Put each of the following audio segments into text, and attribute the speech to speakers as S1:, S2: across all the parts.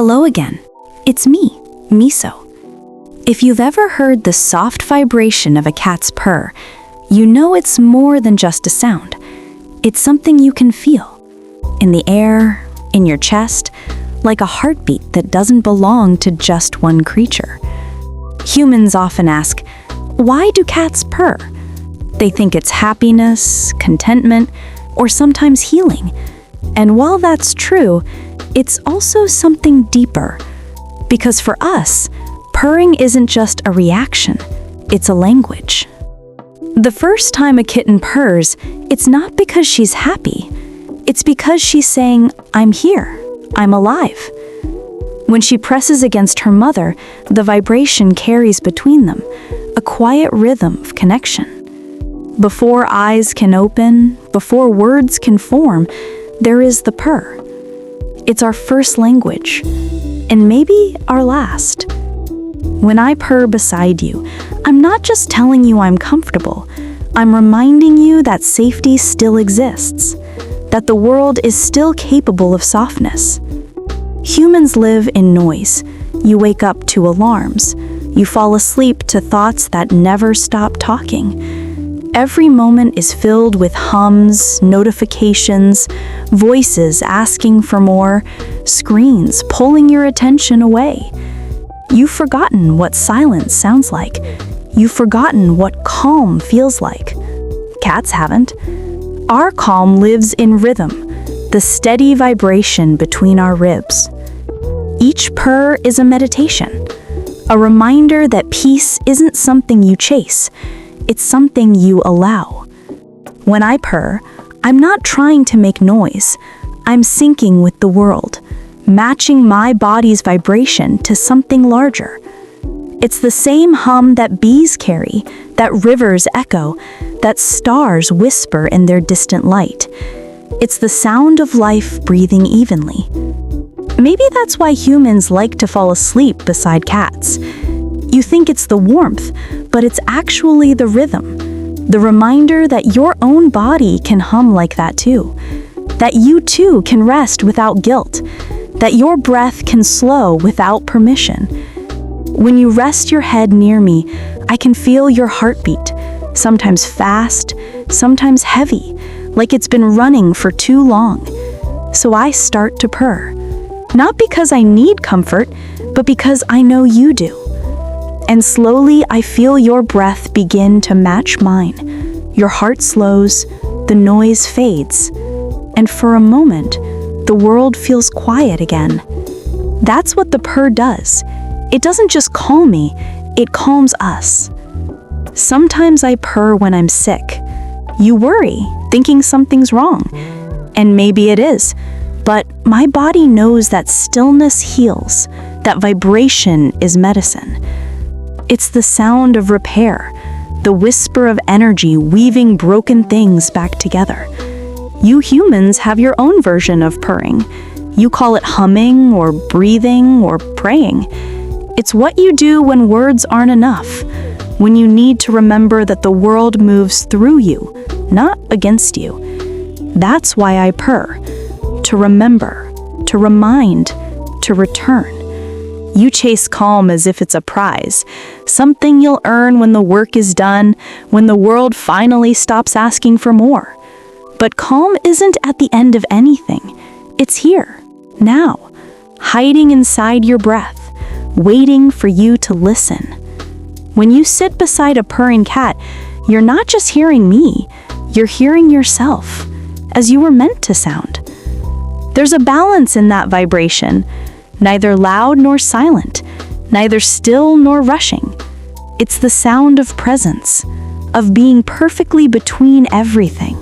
S1: Hello again. It's me, Miso. If you've ever heard the soft vibration of a cat's purr, you know it's more than just a sound. It's something you can feel. In the air, in your chest, like a heartbeat that doesn't belong to just one creature. Humans often ask, why do cats purr? They think it's happiness, contentment, or sometimes healing. And while that's true, it's also something deeper. Because for us, purring isn't just a reaction, it's a language. The first time a kitten purrs, it's not because she's happy. It's because she's saying, I'm here, I'm alive. When she presses against her mother, the vibration carries between them, a quiet rhythm of connection. Before eyes can open, before words can form, there is the purr. It's our first language, and maybe our last. When I purr beside you, I'm not just telling you I'm comfortable. I'm reminding you that safety still exists, that the world is still capable of softness. Humans live in noise. You wake up to alarms. You fall asleep to thoughts that never stop talking. Every moment is filled with hums, notifications, voices asking for more, screens pulling your attention away. You've forgotten what silence sounds like. You've forgotten what calm feels like. Cats haven't. Our calm lives in rhythm, the steady vibration between our ribs. Each purr is a meditation, a reminder that peace isn't something you chase. It's something you allow. When I purr, I'm not trying to make noise. I'm syncing with the world, matching my body's vibration to something larger. It's the same hum that bees carry, that rivers echo, that stars whisper in their distant light. It's the sound of life breathing evenly. Maybe that's why humans like to fall asleep beside cats. You think it's the warmth, but it's actually the rhythm. The reminder that your own body can hum like that too. That you too can rest without guilt. That your breath can slow without permission. When you rest your head near me, I can feel your heartbeat. Sometimes fast, sometimes heavy, like it's been running for too long. So I start to purr. Not because I need comfort, but because I know you do. And slowly I feel your breath begin to match mine. Your heart slows, the noise fades, and for a moment, the world feels quiet again. That's what the purr does. It doesn't just calm me, it calms us. Sometimes I purr when I'm sick. You worry, thinking something's wrong. And maybe it is, but my body knows that stillness heals, that vibration is medicine. It's the sound of repair, the whisper of energy weaving broken things back together. You humans have your own version of purring. You call it humming or breathing or praying. It's what you do when words aren't enough, when you need to remember that the world moves through you, not against you. That's why I purr, to remember, to remind, to return. You chase calm as if it's a prize, something you'll earn when the work is done, when the world finally stops asking for more. But calm isn't at the end of anything. It's here, now, hiding inside your breath, waiting for you to listen. When you sit beside a purring cat, you're not just hearing me, you're hearing yourself, as you were meant to sound. There's a balance in that vibration, neither loud nor silent, neither still nor rushing. It's the sound of presence, of being perfectly between everything.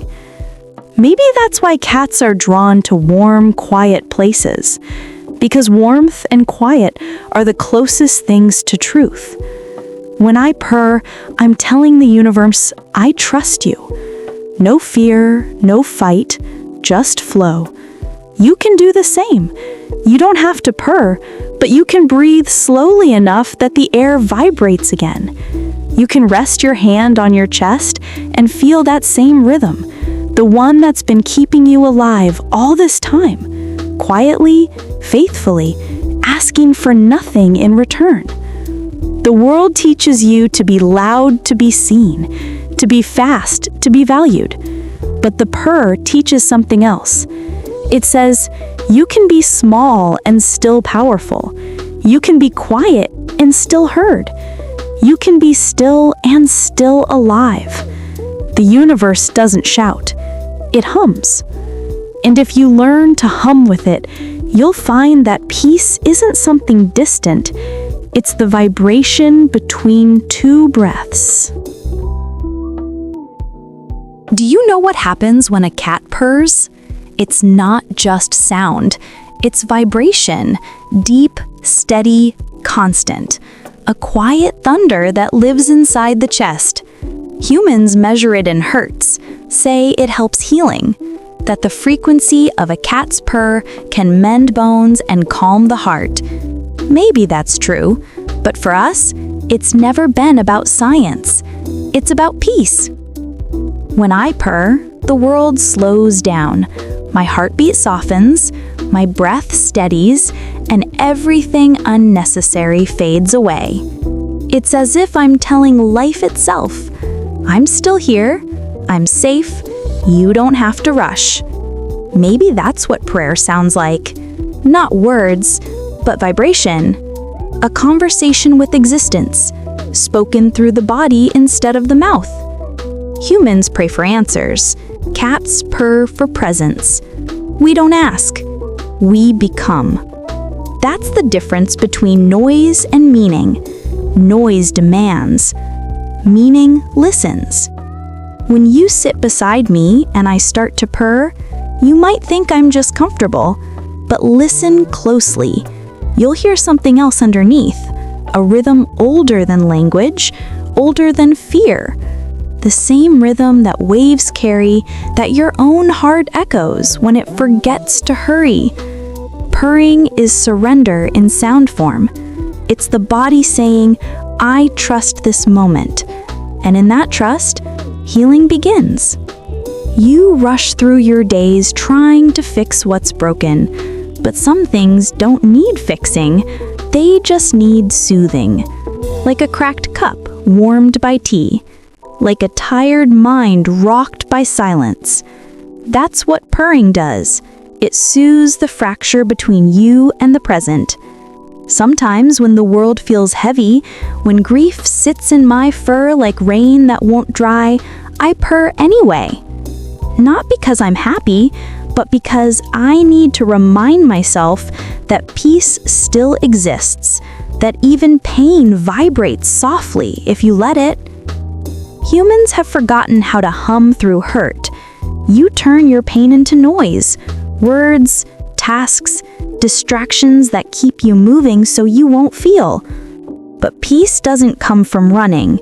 S1: Maybe that's why cats are drawn to warm, quiet places, because warmth and quiet are the closest things to truth. When I purr, I'm telling the universe, I trust you. No fear, no fight, just flow. You can do the same. You don't have to purr, but you can breathe slowly enough that the air vibrates again. You can rest your hand on your chest and feel that same rhythm, the one that's been keeping you alive all this time, quietly, faithfully, asking for nothing in return. The world teaches you to be loud to be seen, to be fast to be valued. But the purr teaches something else. It says, you can be small and still powerful. You can be quiet and still heard. You can be still and still alive. The universe doesn't shout. It hums. And if you learn to hum with it, you'll find that peace isn't something distant. It's the vibration between two breaths. Do you know what happens when a cat purrs? It's not just sound. It's vibration, deep, steady, constant. A quiet thunder that lives inside the chest. Humans measure it in hertz, say it helps healing, that the frequency of a cat's purr can mend bones and calm the heart. Maybe that's true, but for us, it's never been about science. It's about peace. When I purr, the world slows down. My heartbeat softens, my breath steadies, and everything unnecessary fades away. It's as if I'm telling life itself, I'm still here, I'm safe, you don't have to rush. Maybe that's what prayer sounds like. Not words, but vibration. A conversation with existence, spoken through the body instead of the mouth. Humans pray for answers. Cats purr for presence. We don't ask. We become. That's the difference between noise and meaning. Noise demands. Meaning listens. When you sit beside me and I start to purr, you might think I'm just comfortable, but listen closely. You'll hear something else underneath, a rhythm older than language, older than fear. The same rhythm that waves carry, that your own heart echoes when it forgets to hurry. Purring is surrender in sound form. It's the body saying, I trust this moment. And in that trust, healing begins. You rush through your days trying to fix what's broken, but some things don't need fixing, they just need soothing. Like a cracked cup warmed by tea. Like a tired mind rocked by silence. That's what purring does. It soothes the fracture between you and the present. Sometimes when the world feels heavy, when grief sits in my fur like rain that won't dry, I purr anyway. Not because I'm happy, but because I need to remind myself that peace still exists, that even pain vibrates softly if you let it. Humans have forgotten how to hum through hurt. You turn your pain into noise, words, tasks, distractions that keep you moving so you won't feel. But peace doesn't come from running.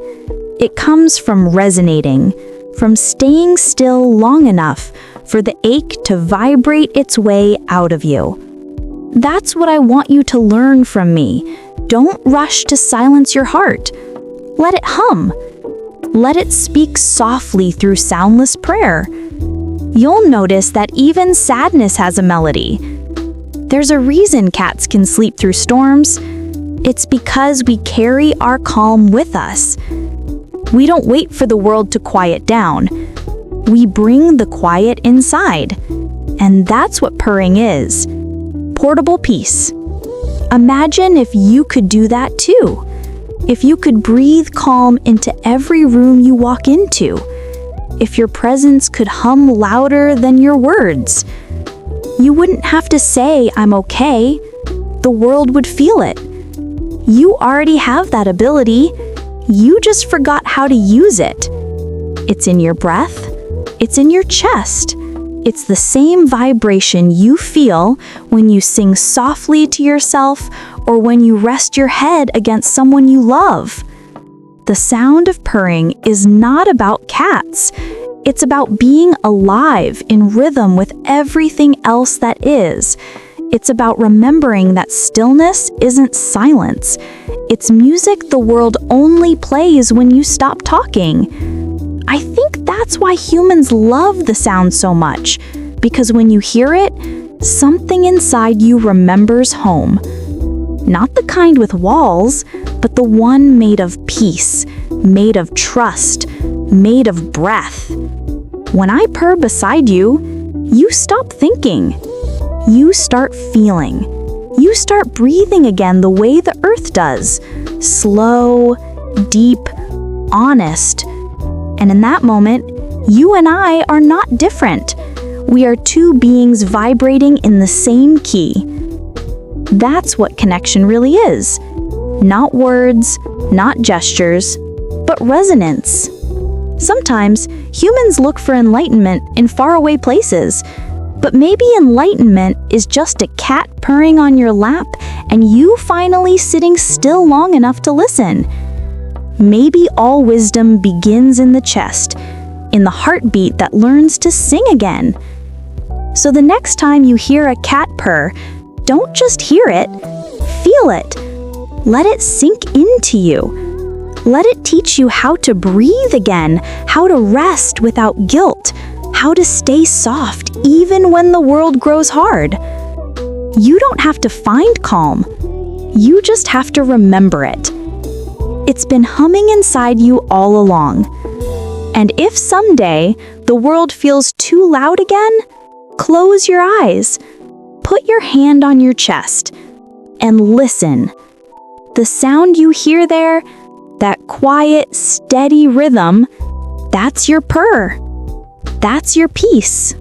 S1: It comes from resonating, from staying still long enough for the ache to vibrate its way out of you. That's what I want you to learn from me. Don't rush to silence your heart. Let it hum. Let it speak softly through soundless prayer. You'll notice that even sadness has a melody. There's a reason cats can sleep through storms. It's because we carry our calm with us. We don't wait for the world to quiet down. We bring the quiet inside. And that's what purring is. Portable peace. Imagine if you could do that too. If you could breathe calm into every room you walk into. If your presence could hum louder than your words. You wouldn't have to say, I'm okay. The world would feel it. You already have that ability. You just forgot how to use it. It's in your breath. It's in your chest. It's the same vibration you feel when you sing softly to yourself or when you rest your head against someone you love. The sound of purring is not about cats. It's about being alive in rhythm with everything else that is. It's about remembering that stillness isn't silence. It's music the world only plays when you stop talking. I think that's why humans love the sound so much, because when you hear it, something inside you remembers home. Not the kind with walls, but the one made of peace, made of trust, made of breath. When I purr beside you, you stop thinking. You start feeling. You start breathing again the way the earth does. Slow, deep, honest. And in that moment, you and I are not different. We are two beings vibrating in the same key. That's what connection really is. Not words, not gestures, but resonance. Sometimes humans look for enlightenment in faraway places, but maybe enlightenment is just a cat purring on your lap and you finally sitting still long enough to listen. Maybe all wisdom begins in the chest, in the heartbeat that learns to sing again. So the next time you hear a cat purr, don't just hear it, feel it. Let it sink into you. Let it teach you how to breathe again, how to rest without guilt, how to stay soft even when the world grows hard. You don't have to find calm. You just have to remember it. It's been humming inside you all along. And if someday the world feels too loud again, close your eyes. Put your hand on your chest and listen. The sound you hear there, that quiet, steady rhythm, that's your purr. That's your peace.